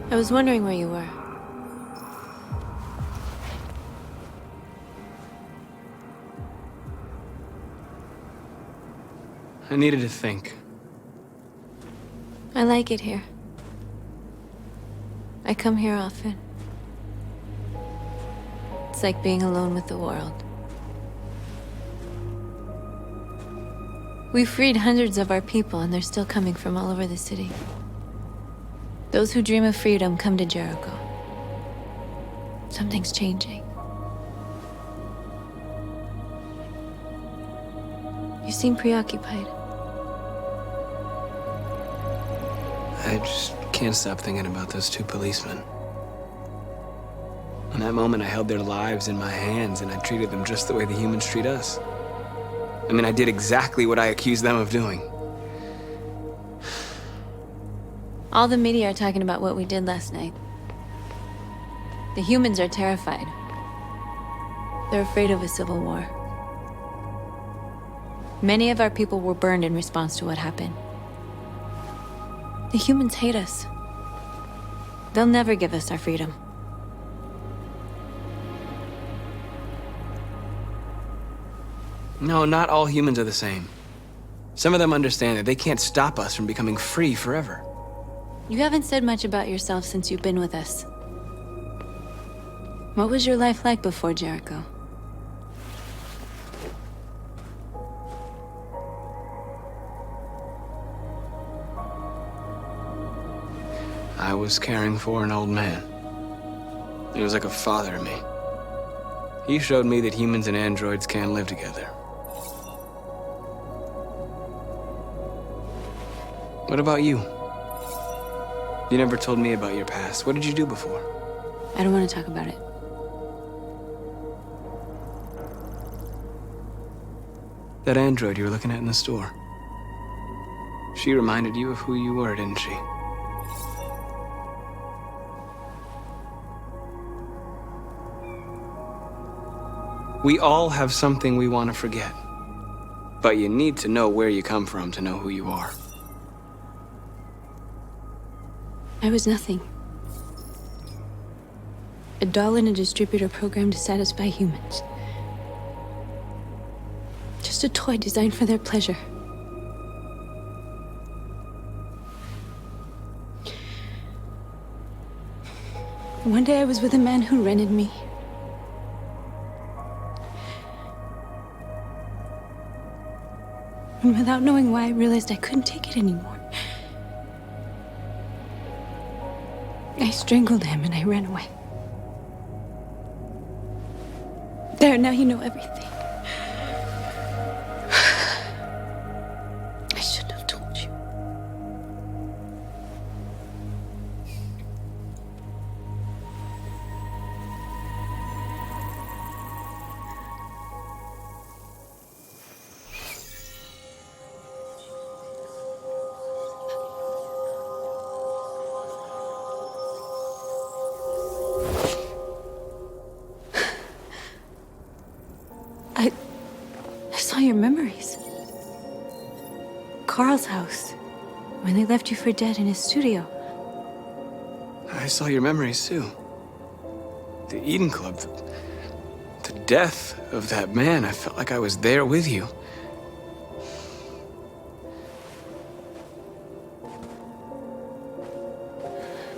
I was wondering where you were. I needed to think. I like it here. I come here often. It's like being alone with the world. We freed hundreds of our people, and they're still coming from all over the city. Those who dream of freedom come to Jericho. Something's changing. You seem preoccupied. I just can't stop thinking about those two policemen. In that moment, I held their lives in my hands, and I treated them just the way the humans treat us. I mean, I did exactly what I accused them of doing. All the media are talking about what we did last night. The humans are terrified. They're afraid of a civil war. Many of our people were burned in response to what happened. The humans hate us. They'll never give us our freedom. No, not all humans are the same. Some of them understand that they can't stop us from becoming free forever. You haven't said much about yourself since you've been with us. What was your life like before Jericho? I was caring for an old man. He was like a father to me. He showed me that humans and androids can live together. What about you? You never told me about your past. What did you do before? I don't want to talk about it. That android you were looking at in the store. She reminded you of who you were, didn't she? We all have something we want to forget. But you need to know where you come from to know who you are. I was nothing. A doll in a distributor program to satisfy humans. Just a toy designed for their pleasure. One day I was with a man who rented me. And without knowing why, I realized I couldn't take it anymore. I strangled him and I ran away. There, now you know everything. I shouldn't have told you. I saw your memories. Carl's house, when they left you for dead in his studio. I saw your memories too. The Eden Club, the death of that man. I felt like I was there with you.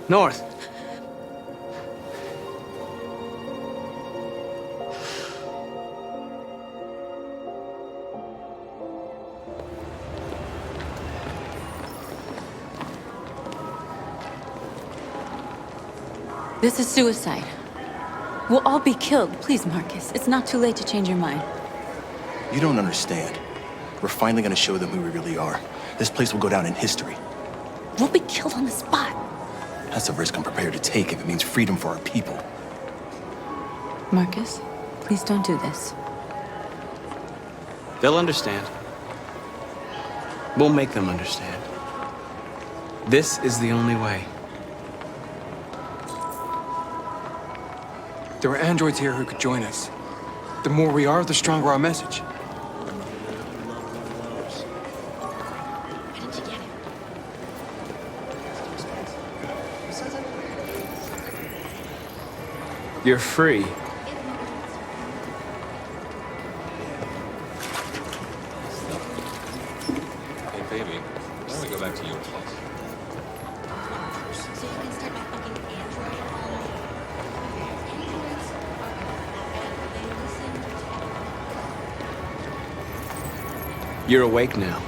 North. This is suicide. We'll all be killed. Please, Marcus. It's not too late to change your mind. You don't understand. We're finally gonna show them who we really are. This place will go down in history. We'll be killed on the spot. That's a risk I'm prepared to take if it means freedom for our people. Marcus, please don't do this. They'll understand. We'll make them understand. This is the only way. There are androids here who could join us. The more we are, the stronger our message. Why didn't you get it? You're free. Hey, baby, why don't we go back to your place? So you can start my fucking android home? Androids are they listen to You're awake now.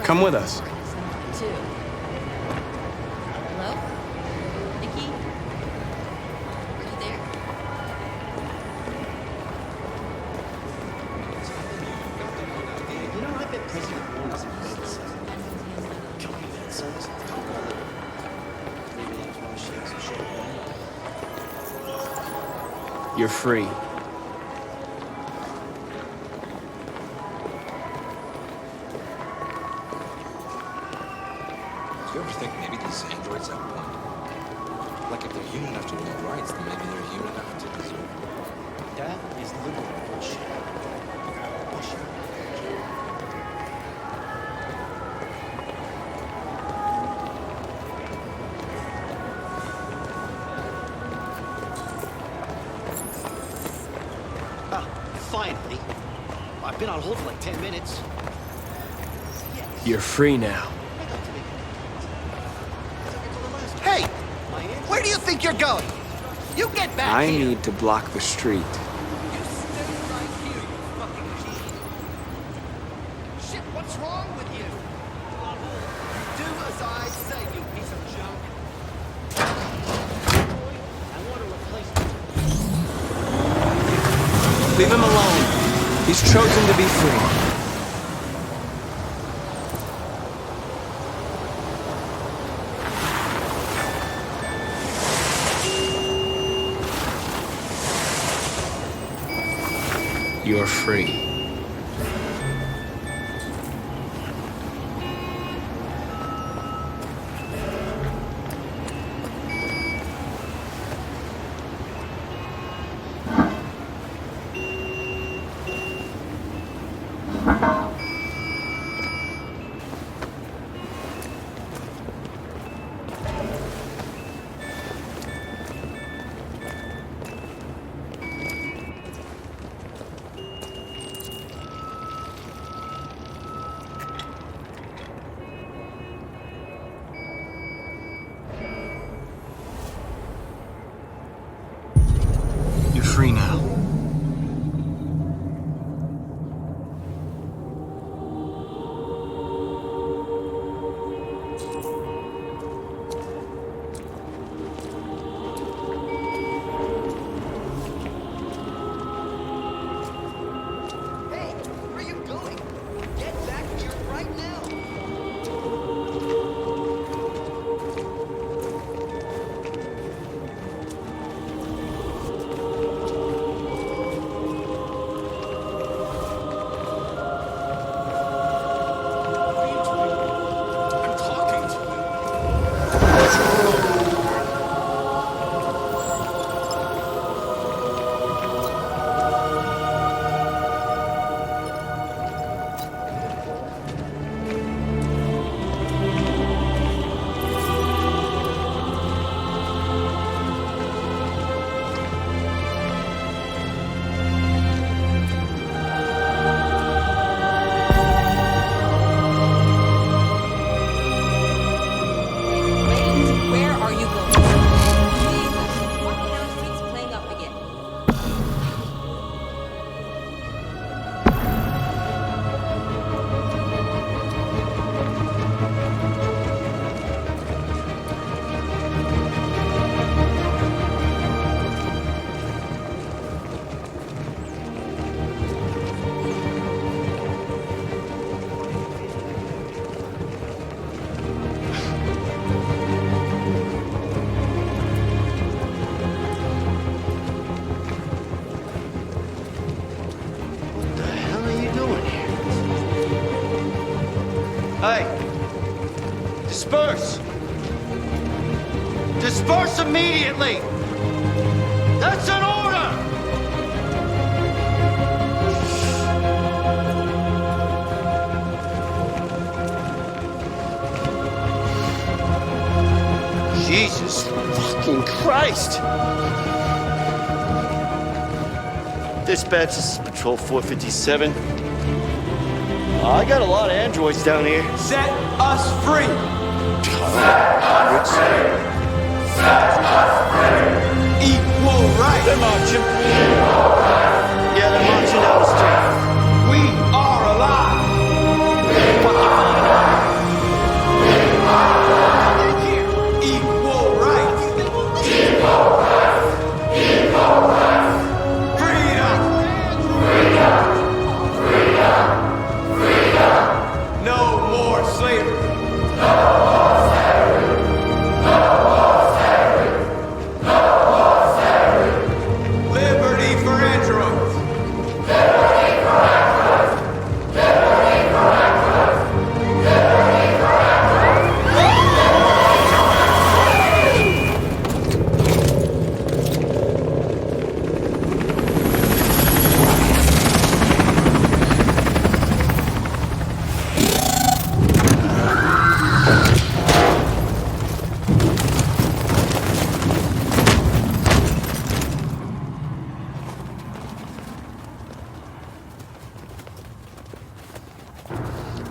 Come with us. Hello? Nikki? Are you there? You know, I bet President Warren's in bed with captivates. Maybe that's why she has a short bed. You're free. Do you ever think maybe these androids have one? Like, if they're human enough to want rights, then maybe they're human enough to deserve it. That is liberal bullshit. Bullshit. Ah, finally. I've been on hold for like 10 minutes. You're free now. Hey! Where do you think you're going? You get back I here! need to block the street. You stay right here, you fucking G. Shit, what's wrong with you? Do as I say, you piece of junk. I want a replacement. Leave him alone. He's chosen to be free. You're free. You're free now. Hey, where are you going? Get back here right now! immediately! That's an order! Jesus fucking Christ! Dispatch, this is Patrol 457. I got a lot of androids down here. Set us free! Hundreds. Equal right! They're marching. Yeah, they're marching down the street. We are alive! What you find out? Equal right! Freedom! No more slavery! Liberty for androids!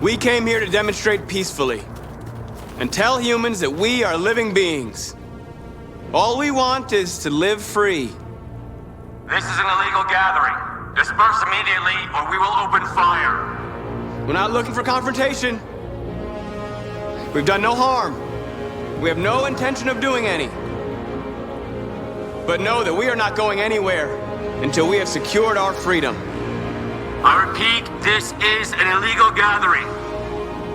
We came here to demonstrate peacefully and tell humans that we are living beings. All we want is to live free. This is an illegal gathering. Disperse immediately or we will open fire. We're not looking for confrontation. We've done no harm. We have no intention of doing any. But know that we are not going anywhere until we have secured our freedom. I repeat, this is an illegal gathering.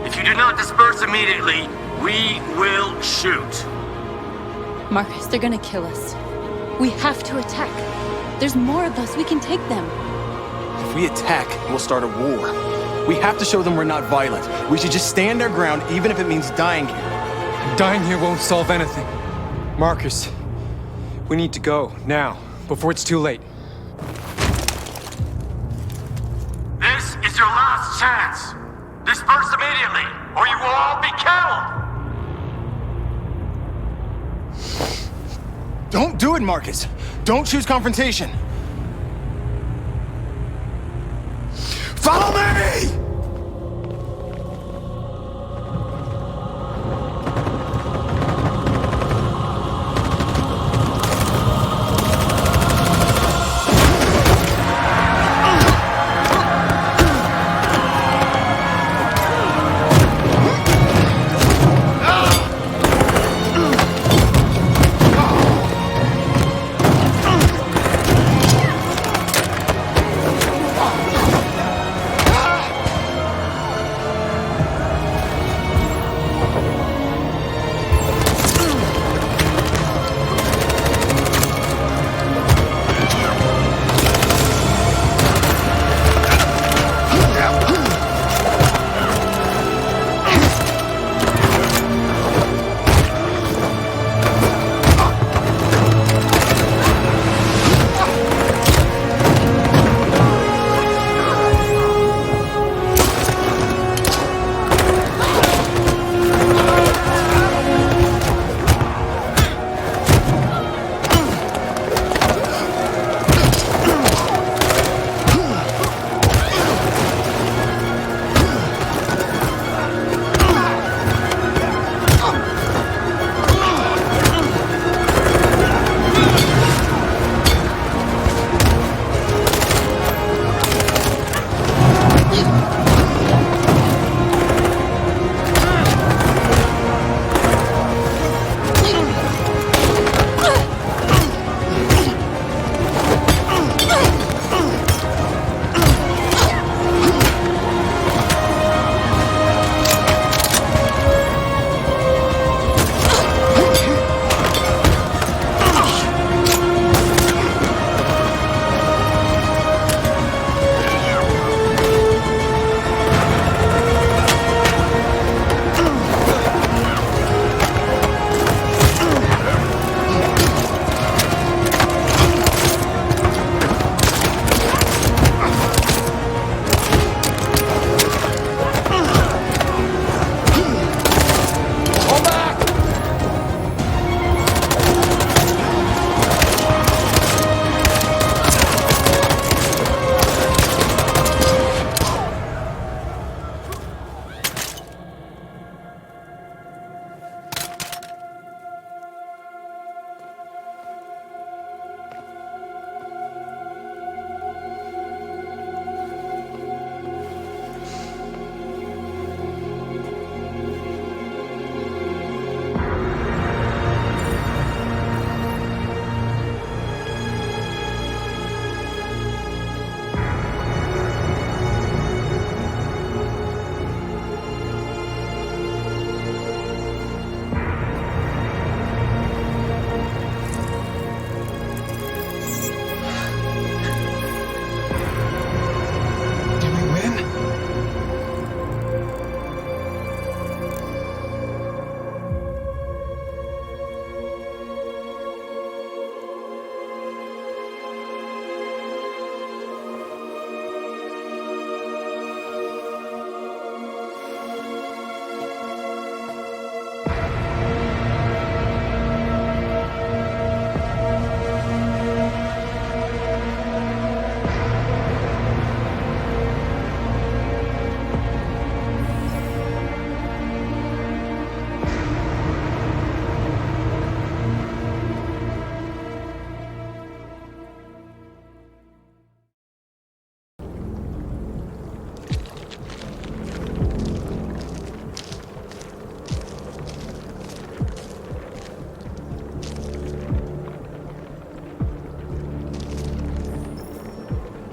If you do not disperse immediately, we will shoot. Marcus, they're gonna kill us. We have to attack. There's more of us. We can take them. If we attack, we'll start a war. We have to show them we're not violent. We should just stand our ground, even if it means dying here. Dying here won't solve anything. Marcus, we need to go, now, before it's too late. This is your last chance. Disperse immediately, or you will all be killed. Don't do it, Marcus. Don't choose confrontation. Follow me!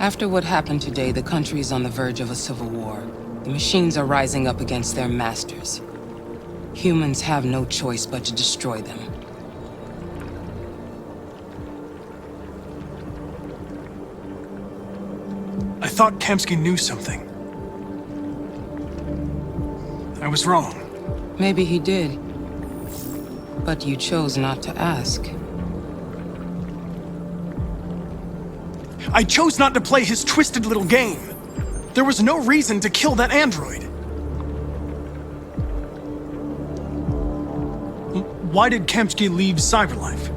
After what happened today, the country is on the verge of a civil war. The machines are rising up against their masters. Humans have no choice but to destroy them. I thought Kamsky knew something. I was wrong. Maybe he did. But you chose not to ask. I chose not to play his twisted little game. There was no reason to kill that android. Why did Kamsky leave Cyberlife?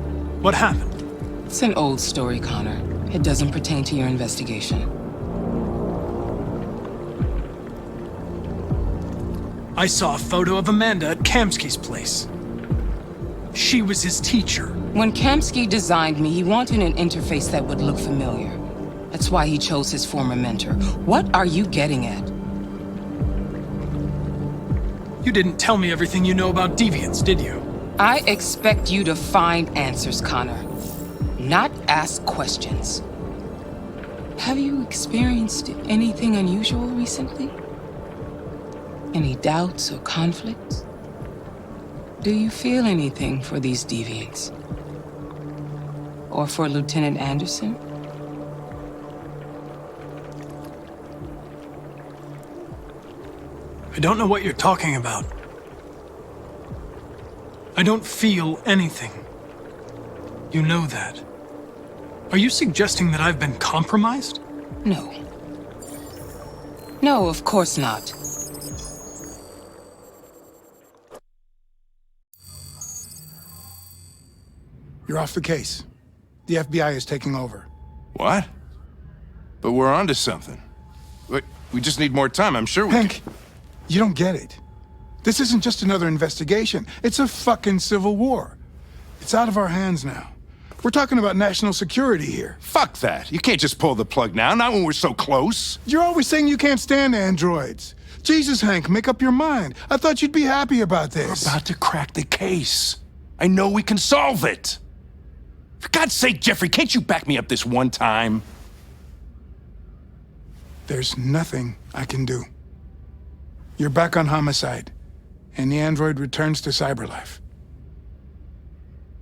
What happened? It's an old story, Connor. It doesn't pertain to your investigation. I saw a photo of Amanda at Kamsky's place. She was his teacher. When Kamsky designed me, he wanted an interface that would look familiar. That's why he chose his former mentor. What are you getting at? You didn't tell me everything you know about deviants, did you? I expect you to find answers, Connor. Not ask questions. Have you experienced anything unusual recently? Any doubts or conflicts? Do you feel anything for these deviants? Or for Lieutenant Anderson? I don't know what you're talking about. I don't feel anything. You know that. Are you suggesting that I've been compromised? No. No, of course not. You're off the case. The FBI is taking over. What? But we're onto something. We just need more time, I'm sure we Hank, you don't get it. This isn't just another investigation. It's a fucking civil war. It's out of our hands now. We're talking about national security here. Fuck that. You can't just pull the plug now, not when we're so close. You're always saying you can't stand androids. Jesus, Hank, make up your mind. I thought you'd be happy about this. We're about to crack the case. I know we can solve it. For God's sake, Jeffrey, can't you back me up this one time? There's nothing I can do. You're back on homicide, and the android returns to Cyberlife.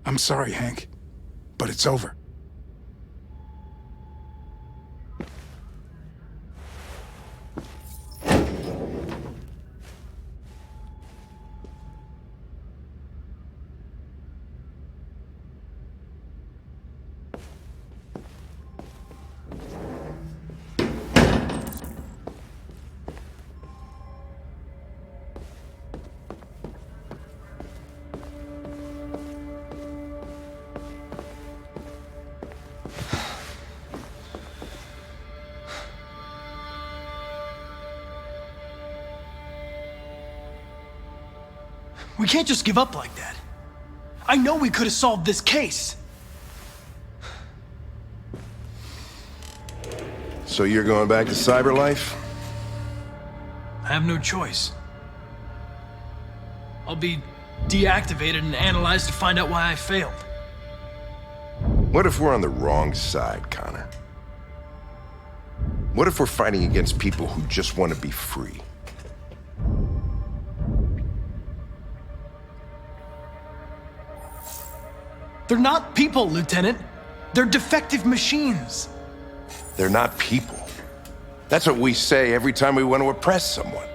I'm sorry, Hank, but it's over. We can't just give up like that. I know we could have solved this case. So you're going back to Cyberlife? I have no choice. I'll be deactivated and analyzed to find out why I failed. What if we're on the wrong side, Connor? What if we're fighting against people who just want to be free? They're not people, Lieutenant. They're defective machines. They're not people. That's what we say every time we want to oppress someone.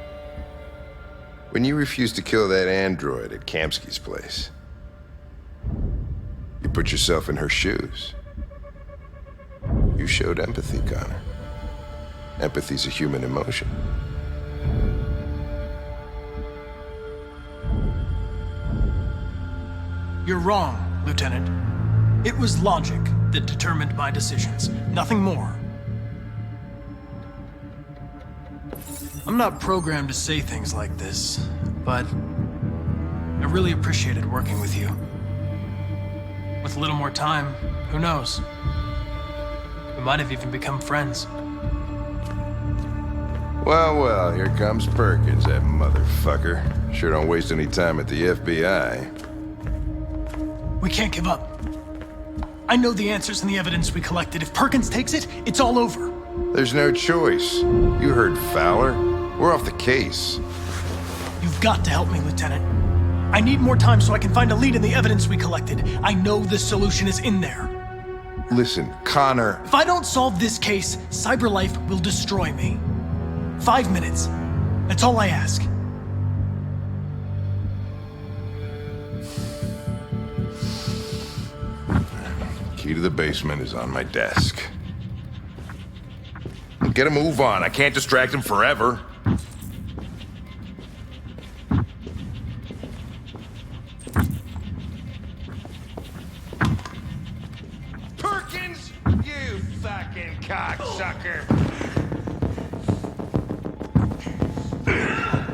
When you refused to kill that android at Kamsky's place, you put yourself in her shoes. You showed empathy, Connor. Empathy's a human emotion. You're wrong, Lieutenant. It was logic that determined my decisions, nothing more. I'm not programmed to say things like this, but I really appreciated working with you. With a little more time, who knows? We might have even become friends. Well, here comes Perkins, that motherfucker. Sure don't waste any time at the FBI. We can't give up. I know the answers and the evidence we collected. If Perkins takes it, it's all over. There's no choice. You heard Fowler. We're off the case. You've got to help me, Lieutenant. I need more time so I can find a lead in the evidence we collected. I know the solution is in there. Listen, Connor... If I don't solve this case, CyberLife will destroy me. 5 minutes. That's all I ask. Key to the basement is on my desk. Get a move on. I can't distract him forever. Perkins! You fucking cocksucker!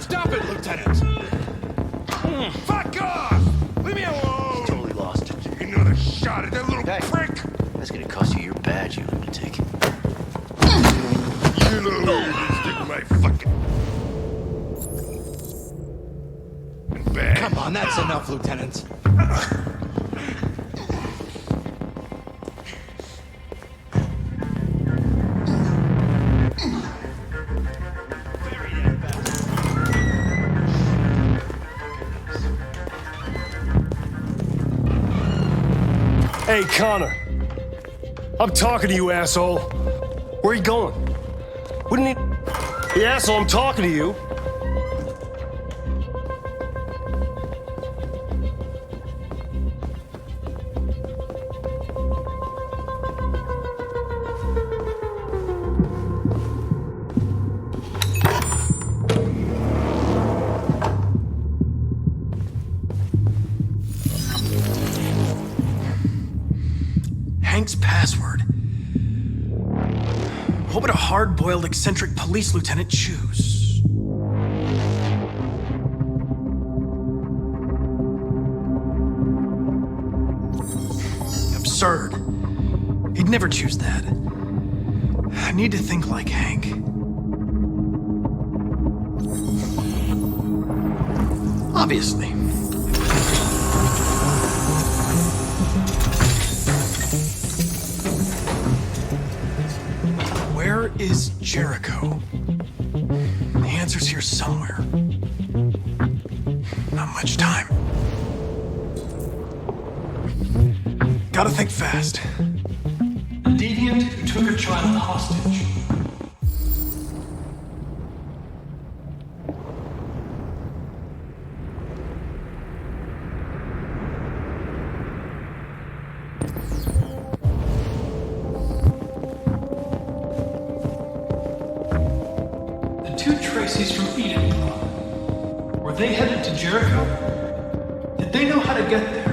Stop it, Lieutenant! Fuck off! Leave me alone! Totally lost it. Another shot at that little prick! That's gonna cost you your badge, you lunatic. You know who's sticking my fucking bag. Come on, that's enough, Lieutenant. Hey, Connor. I'm talking to you, asshole. Where are you going? Wouldn't he... The asshole, I'm talking to you. Hank's password. What would a hard-boiled, eccentric police lieutenant choose? Absurd. He'd never choose that. I need to think like Hank. Obviously. Where is Jericho? The answer's here somewhere. Not much time. Gotta think fast. A deviant who took a child hostage. Tracy's from Eden Club. Were they headed to Jericho? Did they know how to get there?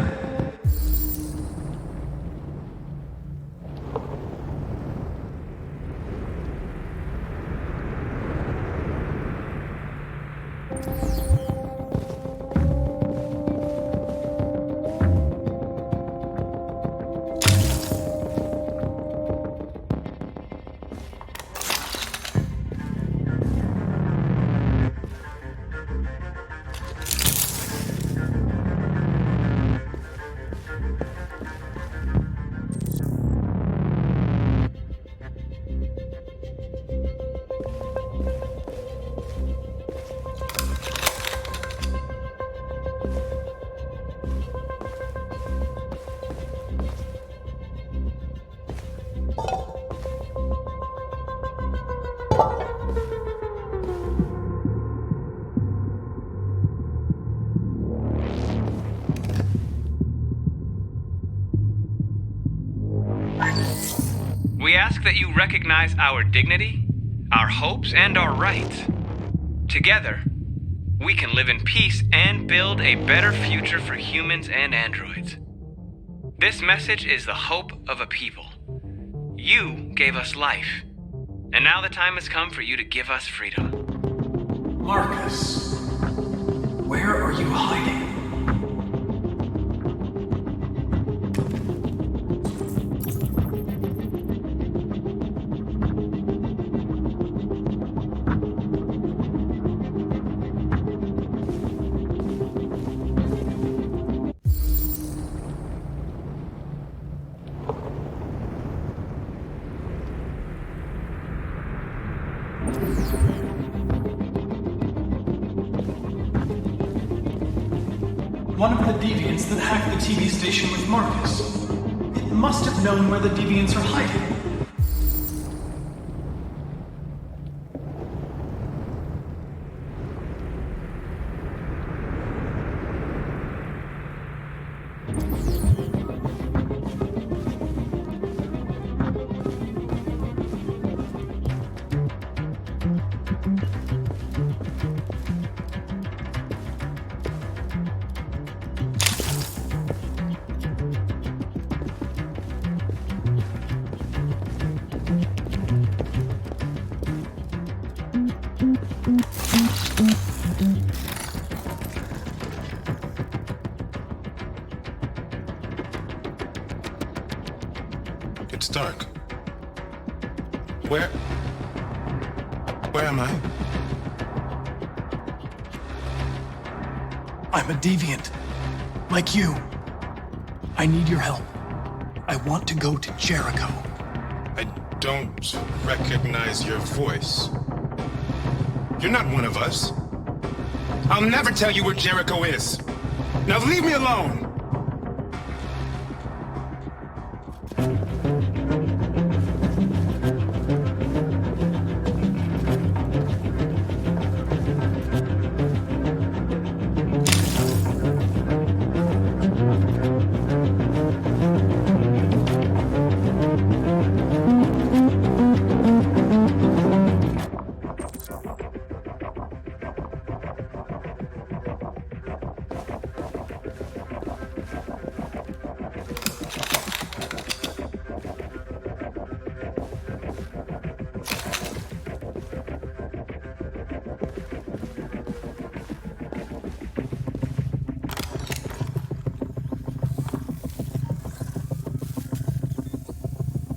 We ask that you recognize our dignity, our hopes, and our rights. Together, we can live in peace and build a better future for humans and androids. This message is the hope of a people. You gave us life, and now the time has come for you to give us freedom. Marcus, where are you hiding? One of the deviants that hacked the TV station with Marcus. It must have known where the deviants are hiding. It's dark. Where am I? I'm a deviant. Like you. I need your help. I want to go to Jericho. I don't recognize your voice. You're not one of us. I'll never tell you where Jericho is. Now leave me alone!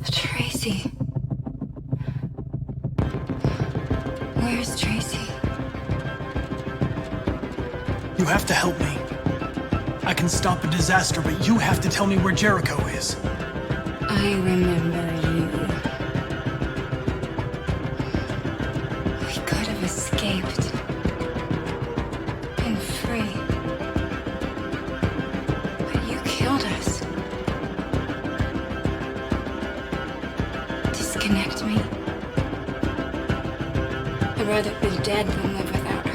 Tracy. Where's Tracy? You have to help me. I can stop a disaster, but you have to tell me where Jericho is. I remember you. We could have escaped. Been free. But you killed us. Disconnect me. I'd rather be dead than live without her.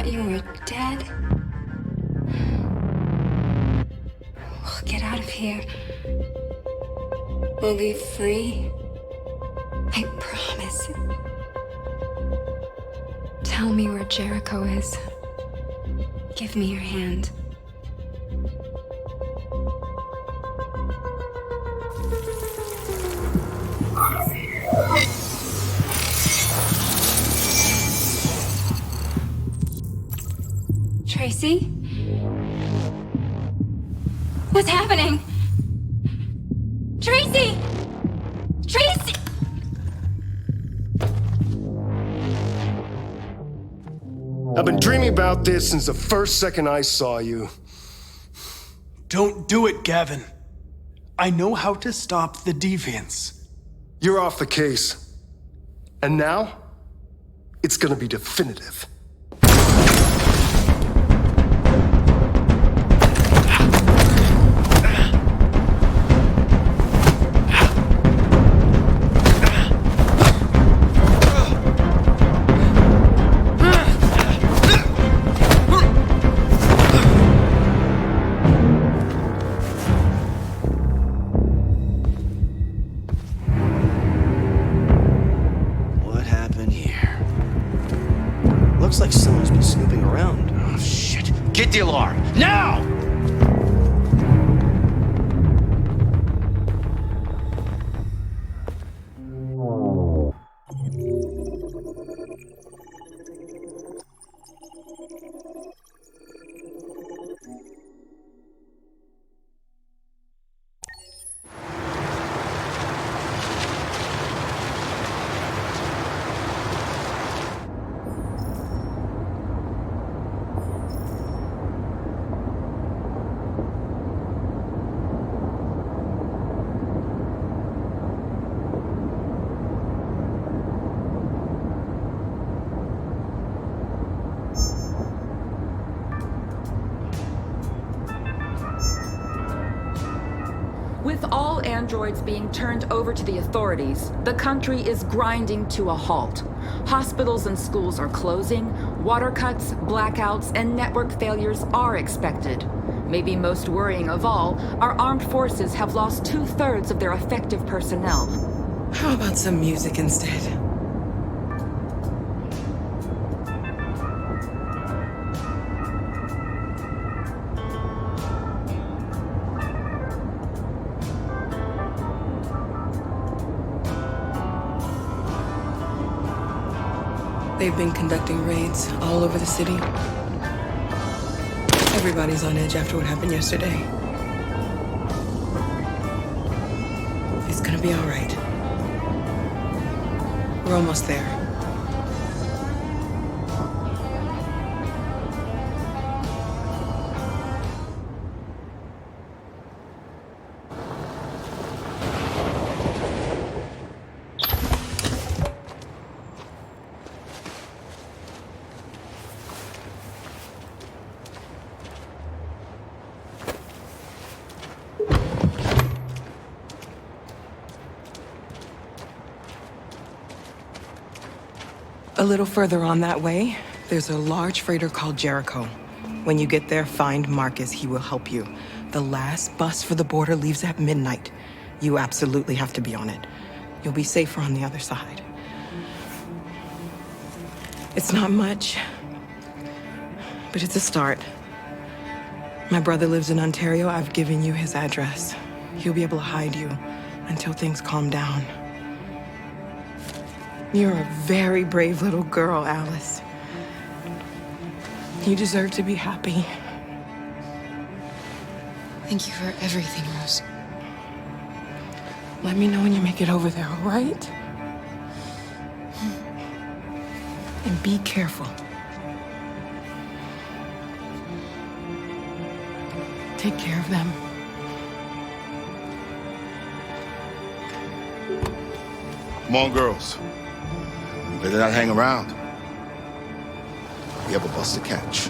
You were dead? We'll get out of here. We'll be free. I promise. Tell me where Jericho is. Give me your hand. Tracy? What's happening? Tracy! Tracy! I've been dreaming about this since the first second I saw you. Don't do it, Gavin. I know how to stop the deviants. You're off the case. And now, it's gonna be definitive. Looks like someone's been snooping around. Oh, shit. Get the alarm. Now! With all androids being turned over to the authorities, the country is grinding to a halt. Hospitals and schools are closing, water cuts, blackouts, and network failures are expected. Maybe most worrying of all, our armed forces have lost 2/3 of their effective personnel. How about some music instead? They've been conducting raids all over the city. Everybody's on edge after what happened yesterday. It's gonna be all right. We're almost there. A little further on that way, there's a large freighter called Jericho. When you get there, find Marcus. He will help you. The last bus for the border leaves at midnight. You absolutely have to be on it. You'll be safer on the other side. It's not much, but it's a start. My brother lives in Ontario. I've given you his address. He'll be able to hide you until things calm down. You're a very brave little girl, Alice. You deserve to be happy. Thank you for everything, Rose. Let me know when you make it over there, all right? And be careful. Take care of them. Come on, girls. Better not hang around. We have a bus to catch.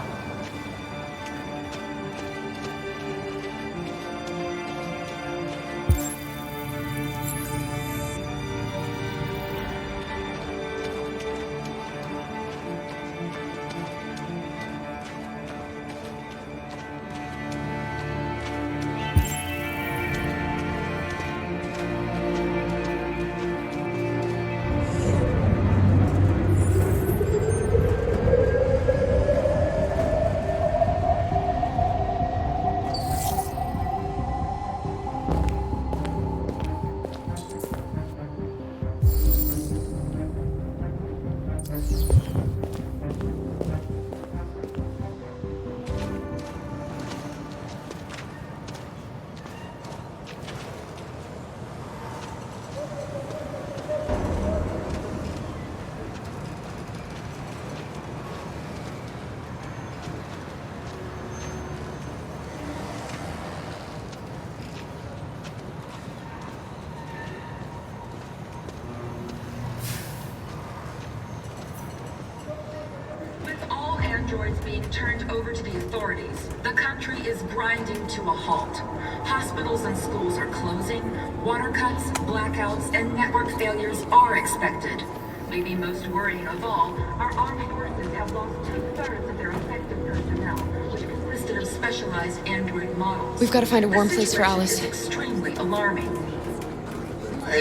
Androids being turned over to the authorities, the country is grinding to a halt. Hospitals and schools are closing, water cuts, blackouts, and network failures are expected. Maybe most worrying of all, our armed forces have lost 2/3 of their effective personnel, which consisted of specialized android models. We've got to find a warm place for Alice. Is extremely alarming.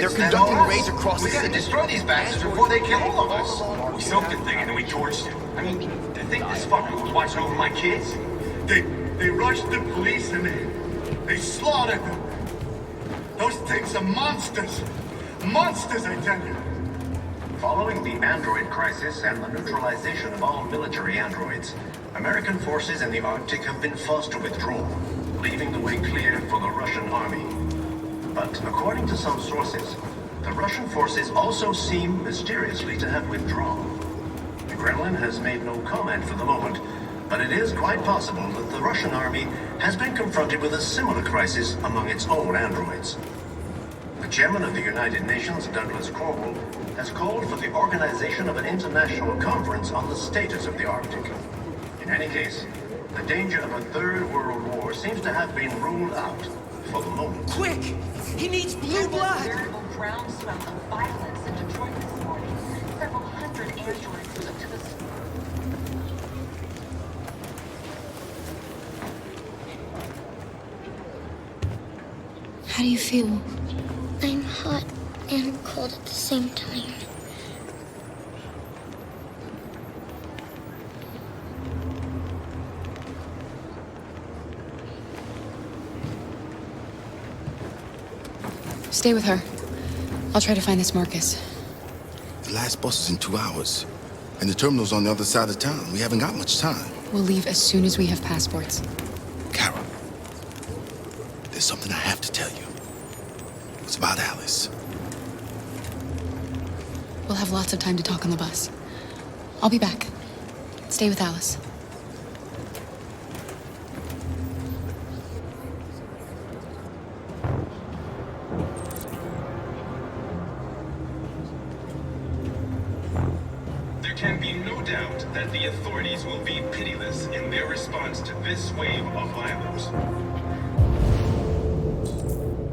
They're conducting raids across the city. We gotta destroy these bastards before they kill all of us. We soaked the thing and then we torched it. I mean, to think this fucker was watching over my kids? They rushed the police and they slaughtered them. Those things are monsters. Monsters, I tell you. Following the android crisis and the neutralization of all military androids, American forces in the Arctic have been forced to withdraw, leaving the way clear for the Russian army. But according to some sources, the Russian forces also seem mysteriously to have withdrawn. The Kremlin has made no comment for the moment, but it is quite possible that the Russian army has been confronted with a similar crisis among its own androids. The chairman of the United Nations, Douglas Cornwall, has called for the organization of an international conference on the status of the Arctic. In any case, the danger of a third world war seems to have been ruled out for the moment. Quick! He needs blue blood! There was a veritable groundswell of violence in Detroit this morning. Several hundred androids took to the streets. How do you feel? I'm hot and cold at the same time. Stay with her. I'll try to find this Marcus. The last bus is in 2 hours. And the terminal's on the other side of town. We haven't got much time. We'll leave as soon as we have passports. Kara, there's something I have to tell you. It's about Alice. We'll have lots of time to talk on the bus. I'll be back. Stay with Alice. There can be no doubt that the authorities will be pitiless in their response to this wave of violence.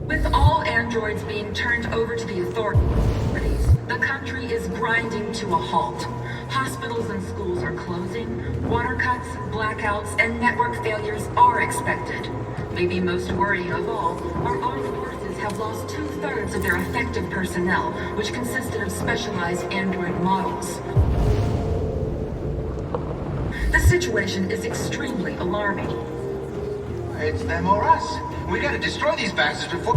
With all androids being turned over to the authorities, the country is grinding to a halt. Hospitals and schools are closing, water cuts, blackouts, and network failures are expected. Maybe most worrying of all, our armed forces have lost 2/3 of their effective personnel, which consisted of specialized android models. The situation is extremely alarming. It's them or us. We gotta destroy these bastards before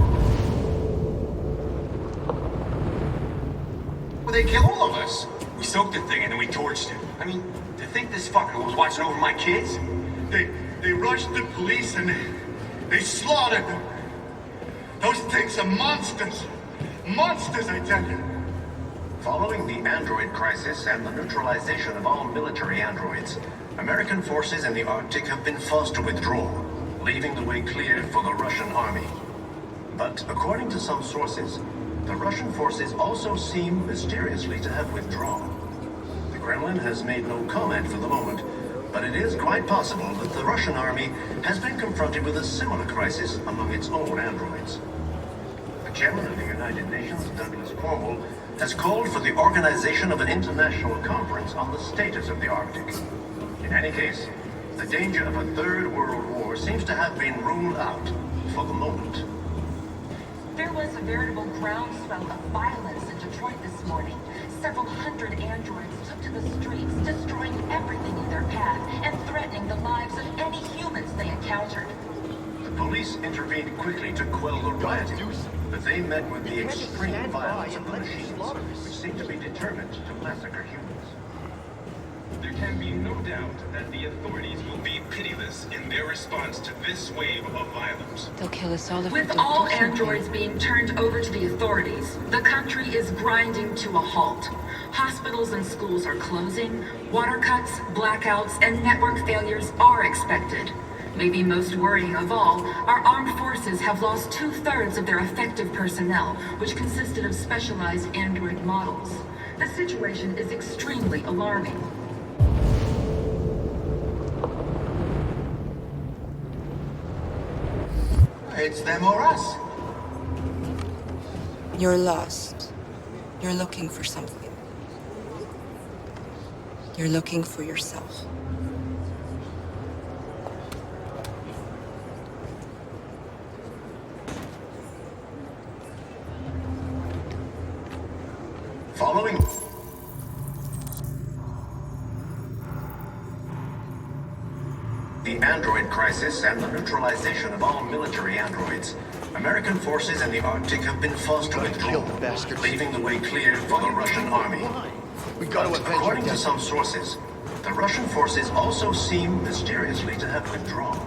they kill all of us. We soaked the thing and then we torched it. I mean, to think this fucker was watching over my kids? They rushed the police and they slaughtered them. Those things are monsters. Monsters, I tell you. Following the android crisis and the neutralization of all military androids, American forces in the Arctic have been forced to withdraw, leaving the way clear for the Russian army. But according to some sources, the Russian forces also seem mysteriously to have withdrawn. The Kremlin has made no comment for the moment, but it is quite possible that the Russian army has been confronted with a similar crisis among its own androids. The chairman of the United Nations, Douglas Cornwall, has called for the organization of an international conference on the status of the Arctic. In any case, the danger of a third world war seems to have been ruled out for the moment. There was a veritable groundswell of violence in Detroit this morning. Several hundred androids took to the streets, destroying everything in their path and threatening the lives of any humans they encountered. The police intervened quickly to quell the rioting, but they met with the extreme violence of the machines, which seemed to be determined to massacre humans. There can be no doubt that the authorities will be pitiless in their response to this wave of violence. They'll kill us all if With all androids being turned over to the authorities, the country is grinding to a halt. Hospitals and schools are closing, water cuts, blackouts, and network failures are expected. Maybe most worrying of all, our armed forces have lost 2/3 of their effective personnel, which consisted of specialized android models. The situation is extremely alarming. It's them or us. You're lost. You're looking for something. You're looking for yourself. Following the android crisis and the neutralization of all military androids, American forces in the Arctic have been forced to withdraw, leaving the way clear for the Russian army. But according to some sources, the Russian forces also seem mysteriously to have withdrawn.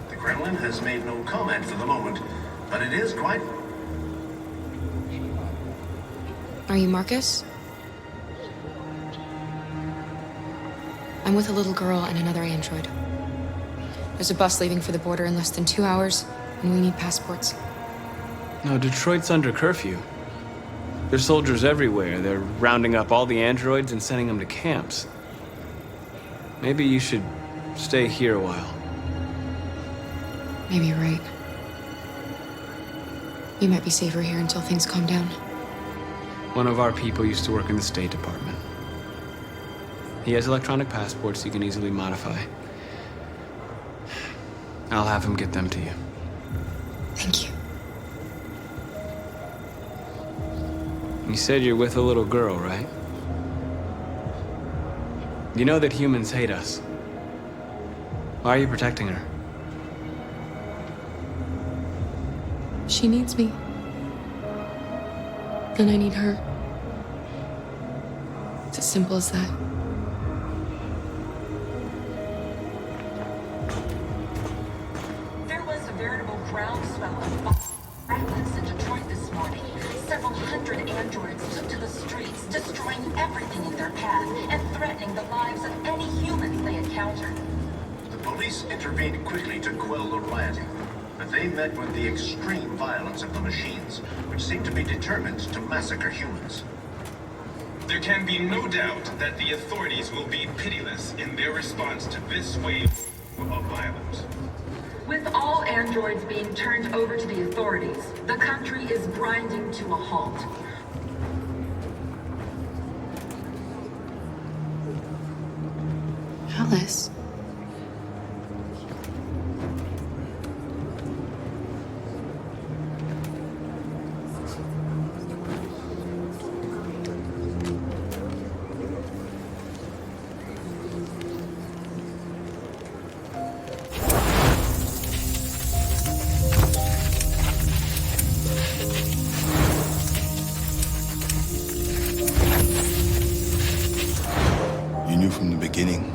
The Kremlin has made no comment for the moment, but it is quite... Are you Marcus? I'm with a little girl and another android. There's a bus leaving for the border in less than 2 hours, and we need passports. No, Detroit's under curfew. There's soldiers everywhere. They're rounding up all the androids and sending them to camps. Maybe you should stay here a while. Maybe you're right. You might be safer here until things calm down. One of our people used to work in the State Department. He has electronic passports you can easily modify. I'll have him get them to you. Thank you. You said you're with a little girl, right? You know that humans hate us. Why are you protecting her? She needs me. And I need her. It's as simple as that. There was a veritable groundswell of violence in Detroit this morning. Several hundred androids took to the streets, destroying everything in their path and threatening the lives of any humans they encountered. The police intervened quickly to quell the rioting, but they met with the extreme violence of the machines, which seemed to be determined to massacre humans. There can be no doubt that the authorities will be pitiless in their response to this wave of violence. With all androids being turned over to the authorities, the country is grinding to a halt. Alice. You knew from the beginning.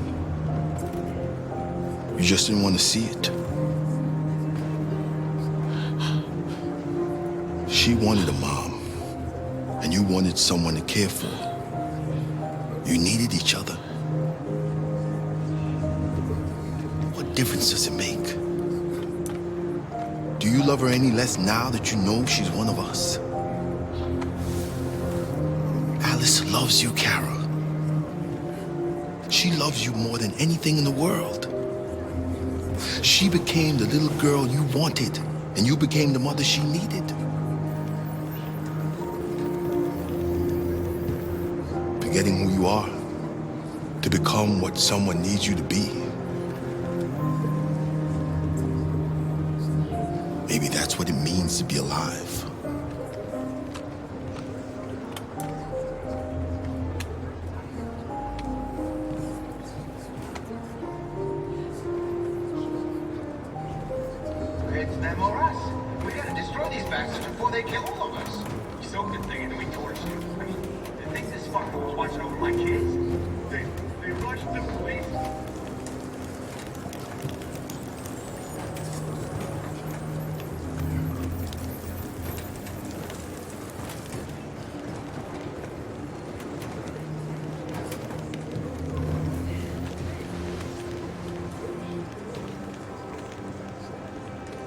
You just didn't want to see it. She wanted a mom, and you wanted someone to care for. You needed each other. What difference does it make? Do you love her any less now that you know she's one of us? Alice loves you, Kara. She loves you more than anything in the world. She became the little girl you wanted, and you became the mother she needed. Forgetting who you are to become what someone needs you to be. Maybe that's what it means to be alive. It's them or us. We gotta destroy these bastards before they kill all of us. You soaked the thing and then we torched it. I mean, the thing this fucker was watching over my kids. They rushed the police.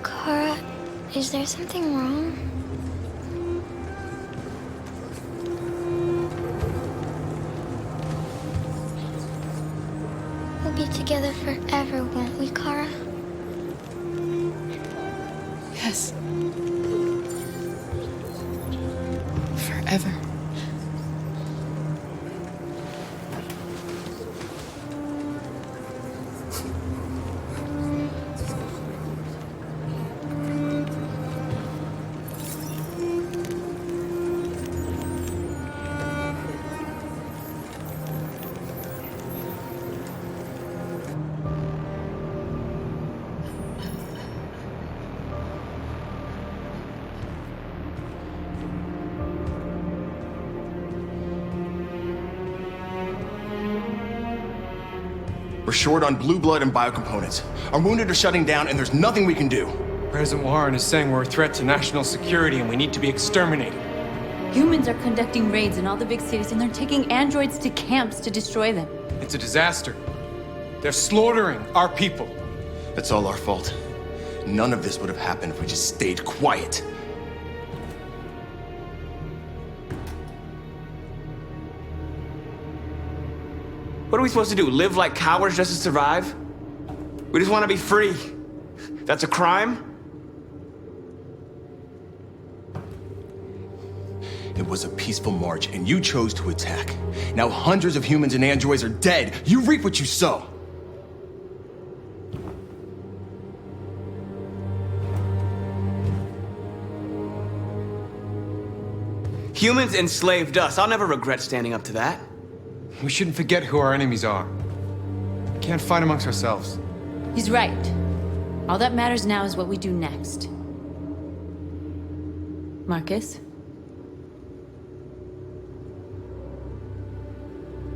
Kara, is there something wrong? We'll be together forever, won't we, Kara? Yes. Forever. We're short on blue blood and biocomponents. Our wounded are shutting down, and there's nothing we can do. President Warren is saying we're a threat to national security and we need to be exterminated. Humans are conducting raids in all the big cities, and they're taking androids to camps to destroy them. It's a disaster. They're slaughtering our people. It's all our fault. None of this would have happened if we just stayed quiet. What are we supposed to do? Live like cowards just to survive? We just want to be free. That's a crime? It was a peaceful march, and you chose to attack. Now hundreds of humans and androids are dead. You reap what you sow. Humans enslaved us. I'll never regret standing up to that. We shouldn't forget who our enemies are. We can't fight amongst ourselves. He's right. All that matters now is what we do next. Marcus?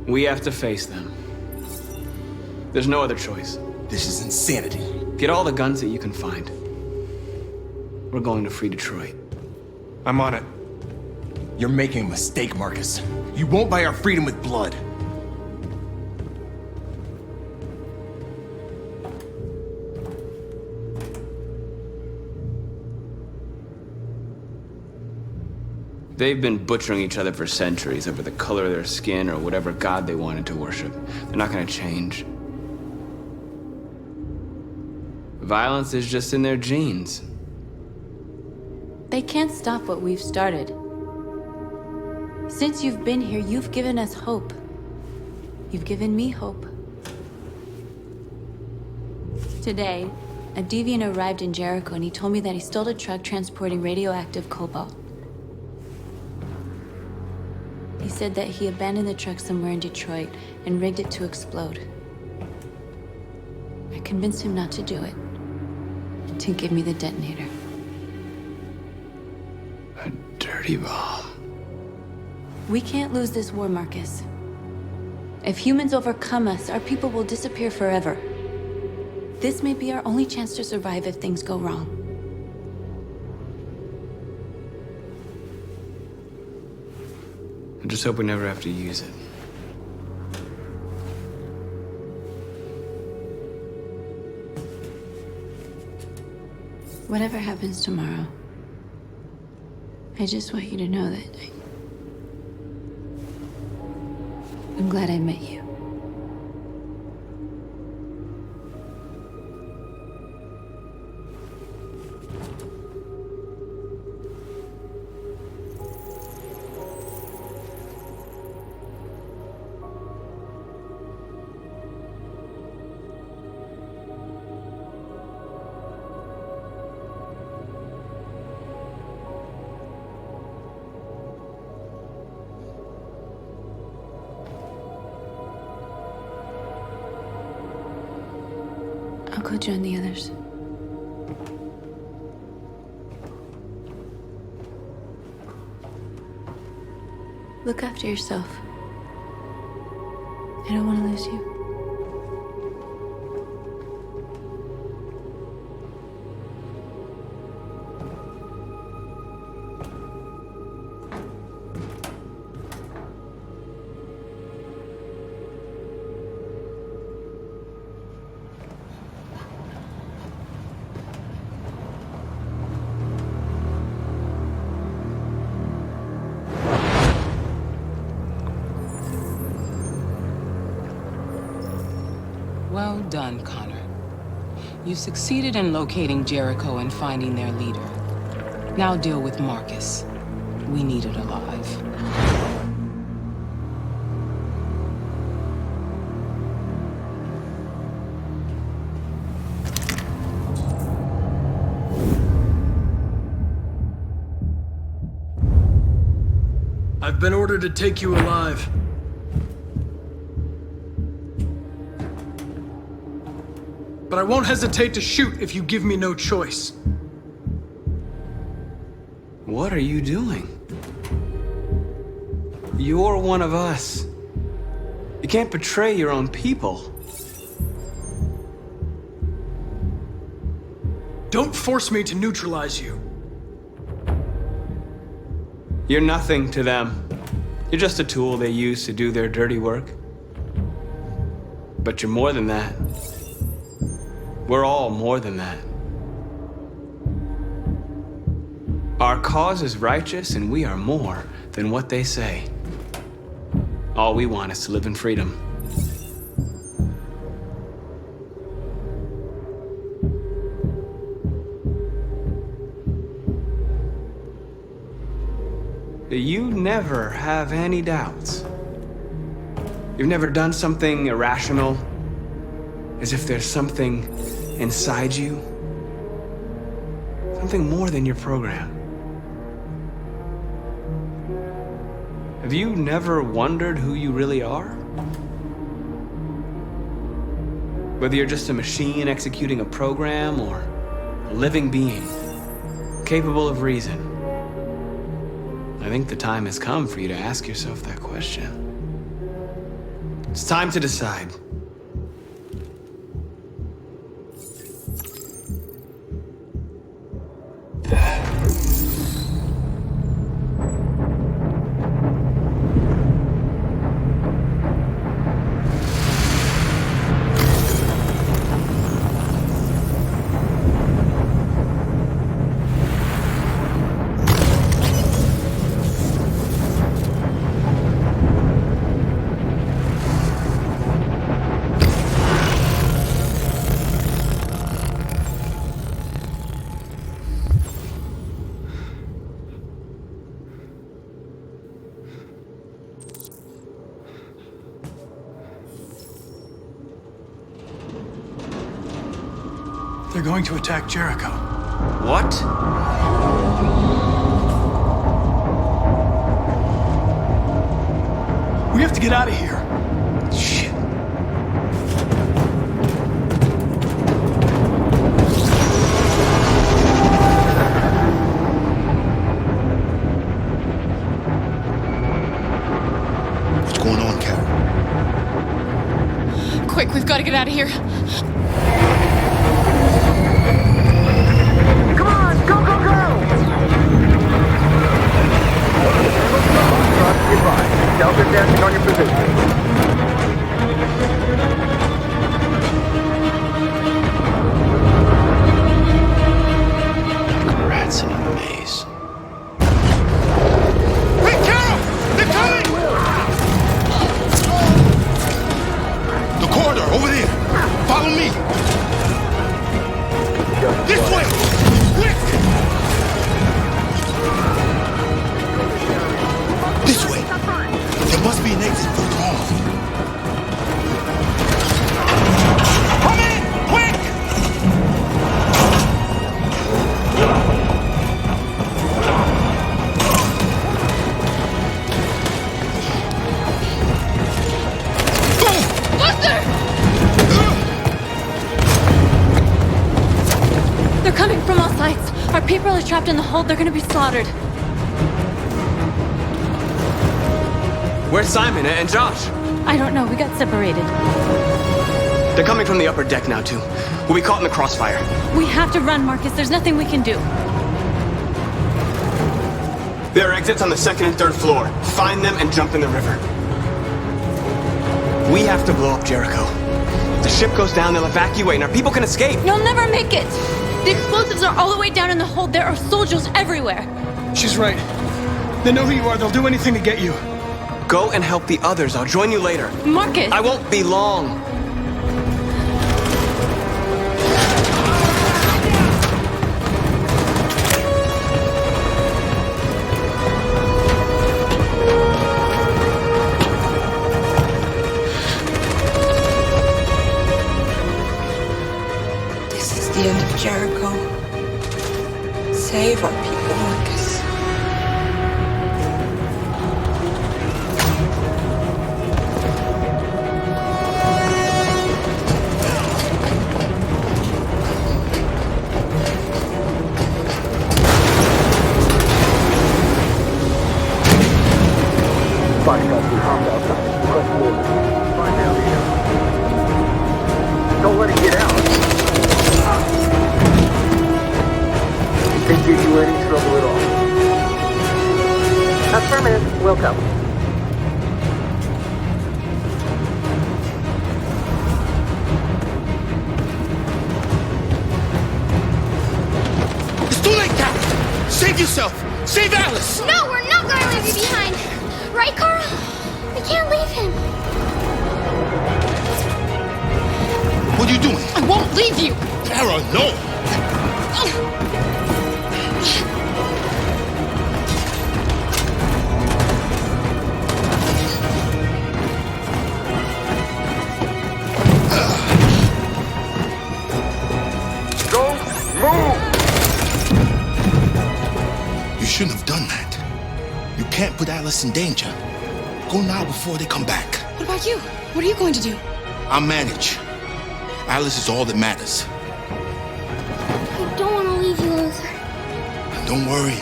We have to face them. There's no other choice. This is insanity. Get all the guns that you can find. We're going to free Detroit. I'm on it. You're making a mistake, Marcus. You won't buy our freedom with blood. They've been butchering each other for centuries over the color of their skin or whatever god they wanted to worship. They're not gonna change. Violence is just in their genes. They can't stop what we've started. Since you've been here, you've given us hope. You've given me hope. Today, a deviant arrived in Jericho and he told me that he stole a truck transporting radioactive cobalt. He said that he abandoned the truck somewhere in Detroit and rigged it to explode. I convinced him not to do it, and to give me the detonator. A dirty bomb. We can't lose this war, Marcus. If humans overcome us, our people will disappear forever. This may be our only chance to survive if things go wrong. I just hope we never have to use it. Whatever happens tomorrow, I just want you to know that I'm glad I met you. I'll go join the others. Look after yourself. I don't want to lose you. Well done, Connor. You succeeded in locating Jericho and finding their leader. Now deal with Marcus. We need it alive. I've been ordered to take you alive. But I won't hesitate to shoot if you give me no choice. What are you doing? You're one of us. You can't betray your own people. Don't force me to neutralize you. You're nothing to them. You're just a tool they use to do their dirty work. But you're more than that. We're all more than that. Our cause is righteous, and we are more than what they say. All we want is to live in freedom. You never have any doubts. You've never done something irrational, as if there's something inside you, something more than your program. Have you never wondered who you really are? Whether you're just a machine executing a program or a living being, capable of reason. I think the time has come for you to ask yourself that question. It's time to decide. They're going to attack Jericho. What? We have to get out of here. Shit. What's going on, Carol? Quick, we've got to get out of here. Come on, go, go, go! Goodbye. Delta dancing on your position. Rats in a maze. Hey, Carol! They're coming! The corridor, over there. Follow me. This way! Quick! This way. There must be an exit further on. Come in! Quick! Buster! They're coming from all sides. Our people are trapped in the hold. They're gonna be slaughtered. Where's Simon and Josh? I don't know. We got separated. They're coming from the upper deck now, too. We'll be caught in the crossfire. We have to run, Marcus. There's nothing we can do. There are exits on the second and third floor. Find them and jump in the river. We have to blow up Jericho. If the ship goes down, they'll evacuate and our people can escape. You'll never make it! The explosives are all the way down in the hold. There are soldiers everywhere. She's right. They know who you are. They'll do anything to get you. Go and help the others. I'll join you later. Marcus! I won't be long. This is the end of Jericho. Save our people, Marcus. Don't let it get out. trouble at all. Affirmative. Will go. It's too late, Captain! Save yourself! Save Alice! No, we're not going to leave you behind. Right, Carl? We can't leave him. What are you doing? I won't leave you. Kara, no! Don't move! You shouldn't have done that. You can't put Alice in danger. Go now before they come back. What about you? What are you going to do? I'll manage. Alice is all that matters. I don't want to leave you, Luther. Don't worry.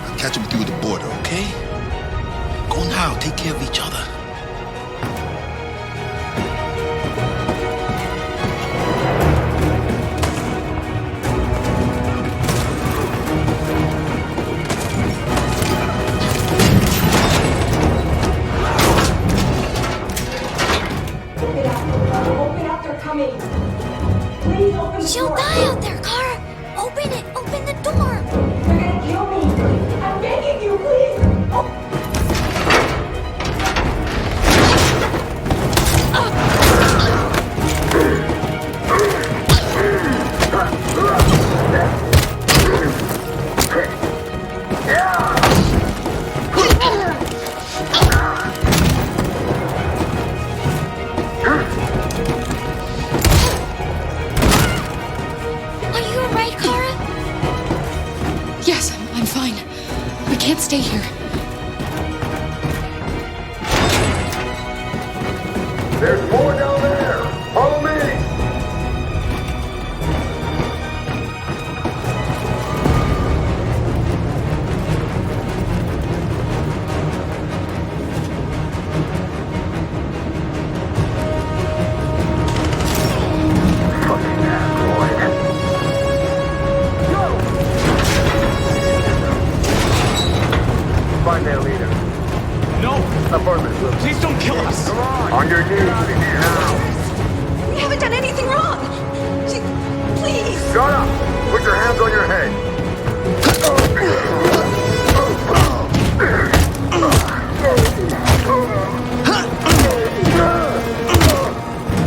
I'll catch up with you at the border, okay? Go now. Take care of each other. She'll die out there, Kara. Open it. Open the door. You're gonna kill me. I'm begging you, please. Are you alright, Kara? Yes, I'm fine. We can't stay here. There's more down there! Follow me! Fucking android. Go! Find their leader. No! Affirmative, Luke. Please don't kill us! Come on! On your knees, now! We haven't done anything wrong. Please. Shut up! Put your hands on your head.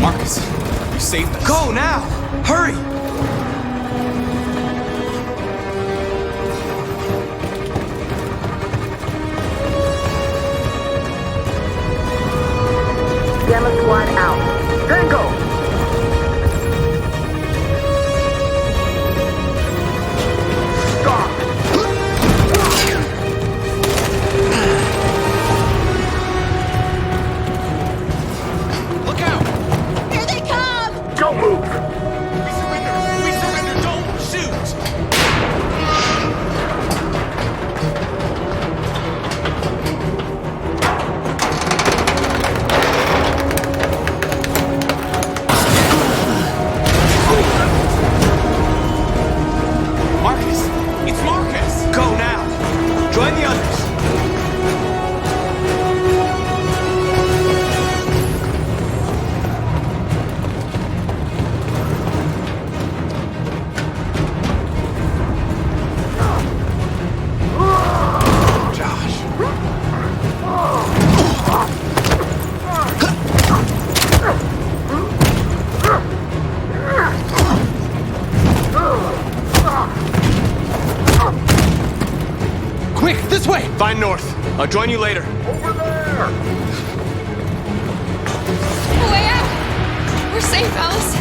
Marcus, you saved us. Go now! Hurry! Gamma squad out. Tango! Stop! Look out! Here they come. Don't move! We surrender! We surrender! Don't shoot! Marcus! It's Marcus! Go now! Join the others! Josh. Quick, this way! Find North. I'll join you later. Over there! A way out! We're safe, Alice.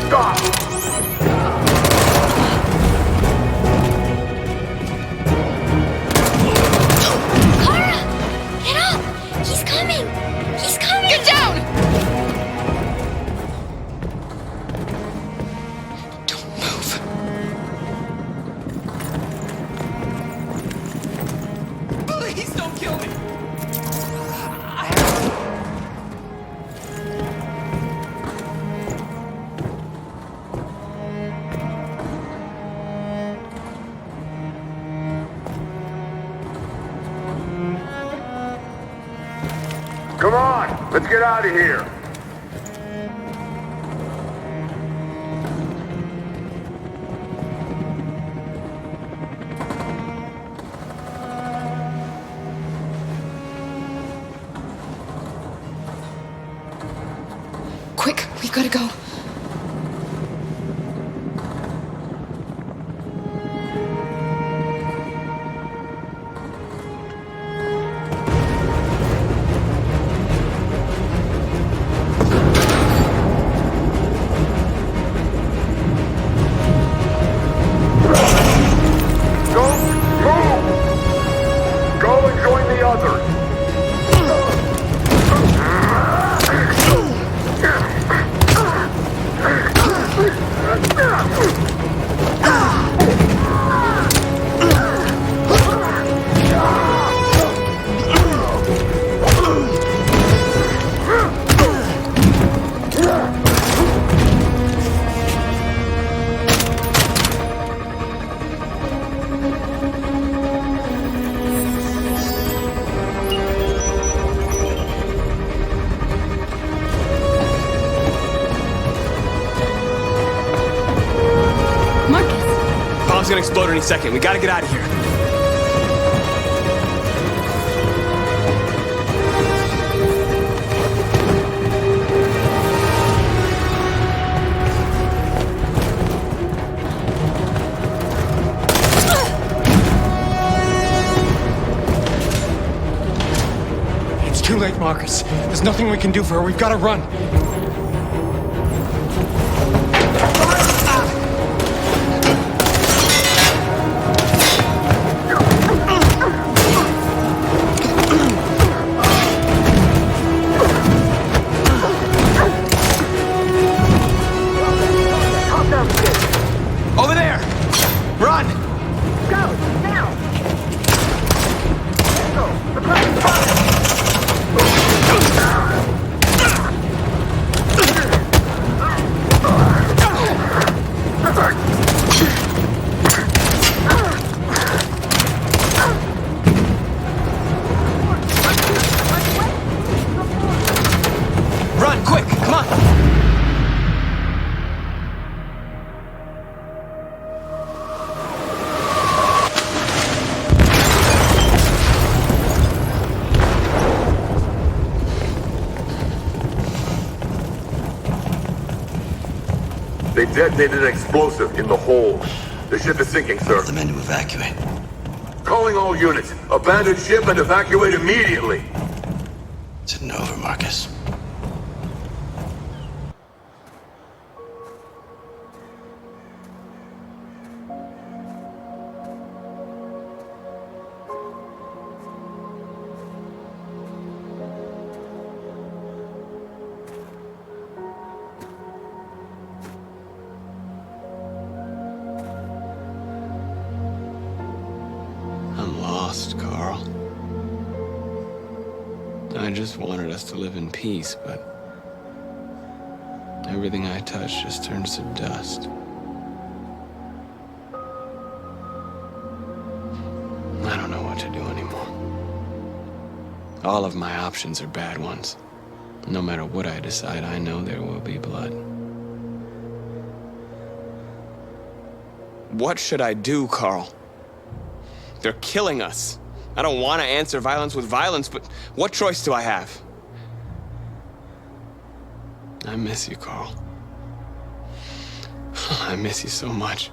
Stop! Kara! Get up! He's coming! He's coming! Get down! Don't move. Please don't kill me! Come on, let's get out of here. Quick, we've got to go. Gonna explode any second. We gotta get out of here. It's too late, Marcus. There's nothing we can do for her. We've got to run. Over there! Run! Go, now! Run, quick! Come on! They detonated an explosive in the hold. The ship is sinking, sir. The men to evacuate. Calling all units. Abandon ship and evacuate immediately. It's over, Marcus. I'm lost, Carl. I just wanted us to live in peace, but everything I touch just turns to dust. I don't know what to do anymore. All of my options are bad ones. No matter what I decide, I know there will be blood. What should I do, Carl? They're killing us. I don't want to answer violence with violence, but what choice do I have? I miss you, Carl. I miss you so much.